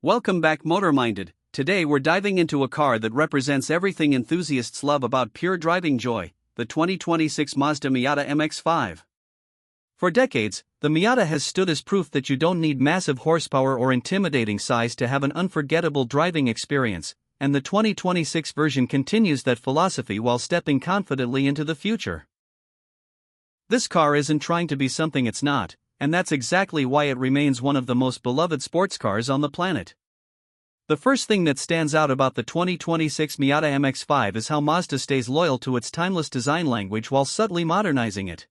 Welcome back, MotorMinded. Today we're diving into a car that represents everything enthusiasts love about pure driving joy, the 2026 Mazda Miata MX-5. For decades, the Miata has stood as proof that you don't need massive horsepower or intimidating size to have an unforgettable driving experience, and the 2026 version continues that philosophy while stepping confidently into the future. This car isn't trying to be something it's not, and that's exactly why it remains one of the most beloved sports cars on the planet. The first thing that stands out about the 2026 Miata MX-5 is how Mazda stays loyal to its timeless design language while subtly modernizing it.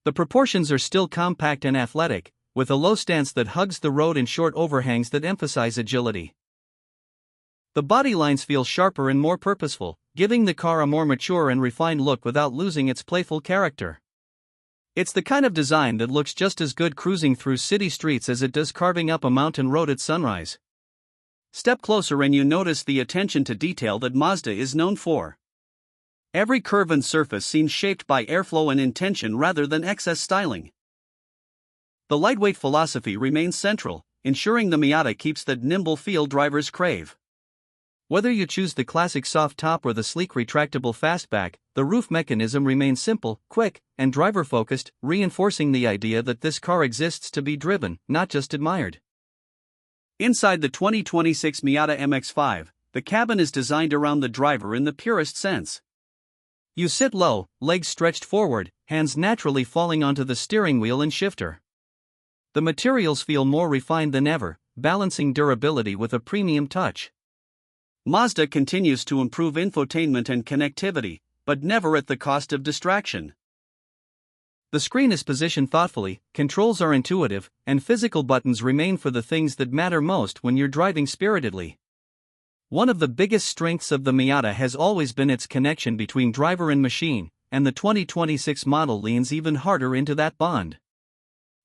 The proportions are still compact and athletic, with a low stance that hugs the road and short overhangs that emphasize agility. The body lines feel sharper and more purposeful, giving the car a more mature and refined look without losing its playful character. It's the kind of design that looks just as good cruising through city streets as it does carving up a mountain road at sunrise. Step closer and you notice the attention to detail that Mazda is known for. Every curve and surface seems shaped by airflow and intention rather than excess styling. The lightweight philosophy remains central, ensuring the Miata keeps that nimble feel drivers crave. Whether you choose the classic soft top or the sleek retractable fastback, the roof mechanism remains simple, quick, and driver-focused, reinforcing the idea that this car exists to be driven, not just admired. Inside the 2026 Miata MX-5, the cabin is designed around the driver in the purest sense. You sit low, legs stretched forward, hands naturally falling onto the steering wheel and shifter. The materials feel more refined than ever, balancing durability with a premium touch. Mazda continues to improve infotainment and connectivity, but never at the cost of distraction. The screen is positioned thoughtfully, controls are intuitive, and physical buttons remain for the things that matter most when you're driving spiritedly. One of the biggest strengths of the Miata has always been its connection between driver and machine, and the 2026 model leans even harder into that bond.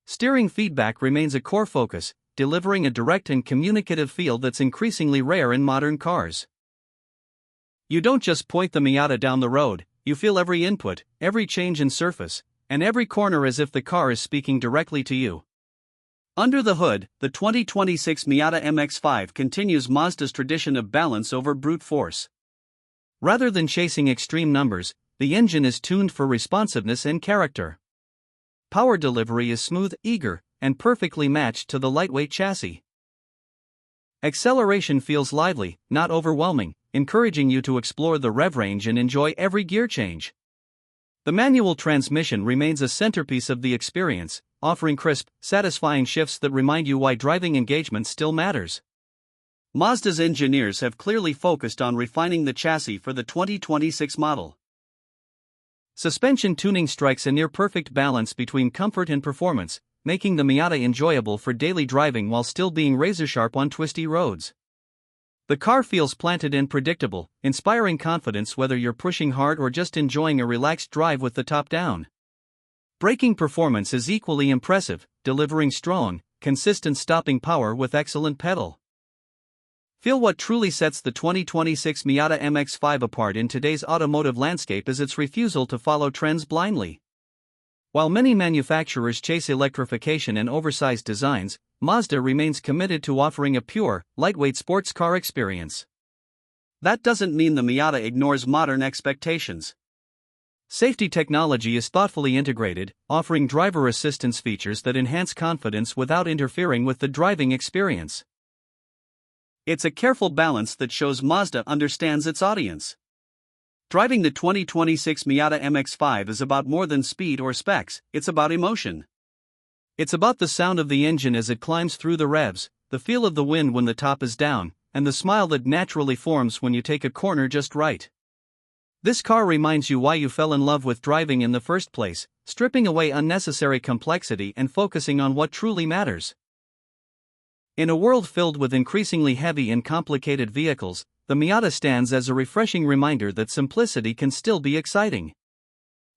Steering feedback remains a core focus, delivering a direct and communicative feel that's increasingly rare in modern cars. You don't just point the Miata down the road, you feel every input, every change in surface, and every corner as if the car is speaking directly to you. Under the hood, the 2026 Miata MX-5 continues Mazda's tradition of balance over brute force. Rather than chasing extreme numbers, the engine is tuned for responsiveness and character. Power delivery is smooth, eager, and perfectly matched to the lightweight chassis. Acceleration feels lively, not overwhelming, encouraging you to explore the rev range and enjoy every gear change. The manual transmission remains a centerpiece of the experience, offering crisp, satisfying shifts that remind you why driving engagement still matters. Mazda's engineers have clearly focused on refining the chassis for the 2026 model. Suspension tuning strikes a near-perfect balance between comfort and performance, making the Miata enjoyable for daily driving while still being razor-sharp on twisty roads. The car feels planted and predictable, inspiring confidence whether you're pushing hard or just enjoying a relaxed drive with the top down. Braking performance is equally impressive, delivering strong, consistent stopping power with excellent pedal. Feel what truly sets the 2026 Miata MX-5 apart in today's automotive landscape is its refusal to follow trends blindly. While many manufacturers chase electrification and oversized designs, Mazda remains committed to offering a pure, lightweight sports car experience. That doesn't mean the Miata ignores modern expectations. Safety technology is thoughtfully integrated, offering driver assistance features that enhance confidence without interfering with the driving experience. It's a careful balance that shows Mazda understands its audience. Driving the 2026 Miata MX-5 is about more than speed or specs, it's about emotion. It's about the sound of the engine as it climbs through the revs, the feel of the wind when the top is down, and the smile that naturally forms when you take a corner just right. This car reminds you why you fell in love with driving in the first place, stripping away unnecessary complexity and focusing on what truly matters. In a world filled with increasingly heavy and complicated vehicles, the Miata stands as a refreshing reminder that simplicity can still be exciting.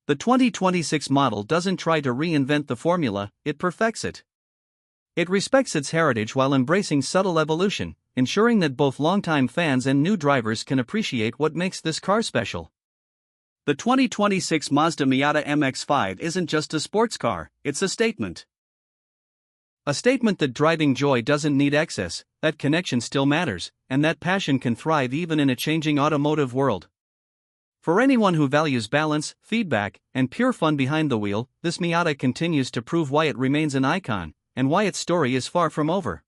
The 2026 model doesn't try to reinvent the formula, it perfects it. It respects its heritage while embracing subtle evolution, ensuring that both longtime fans and new drivers can appreciate what makes this car special. The 2026 Mazda Miata MX-5 isn't just a sports car, it's a statement. A statement that driving joy doesn't need excess, that connection still matters, and that passion can thrive even in a changing automotive world. For anyone who values balance, feedback, and pure fun behind the wheel, this Miata continues to prove why it remains an icon, and why its story is far from over.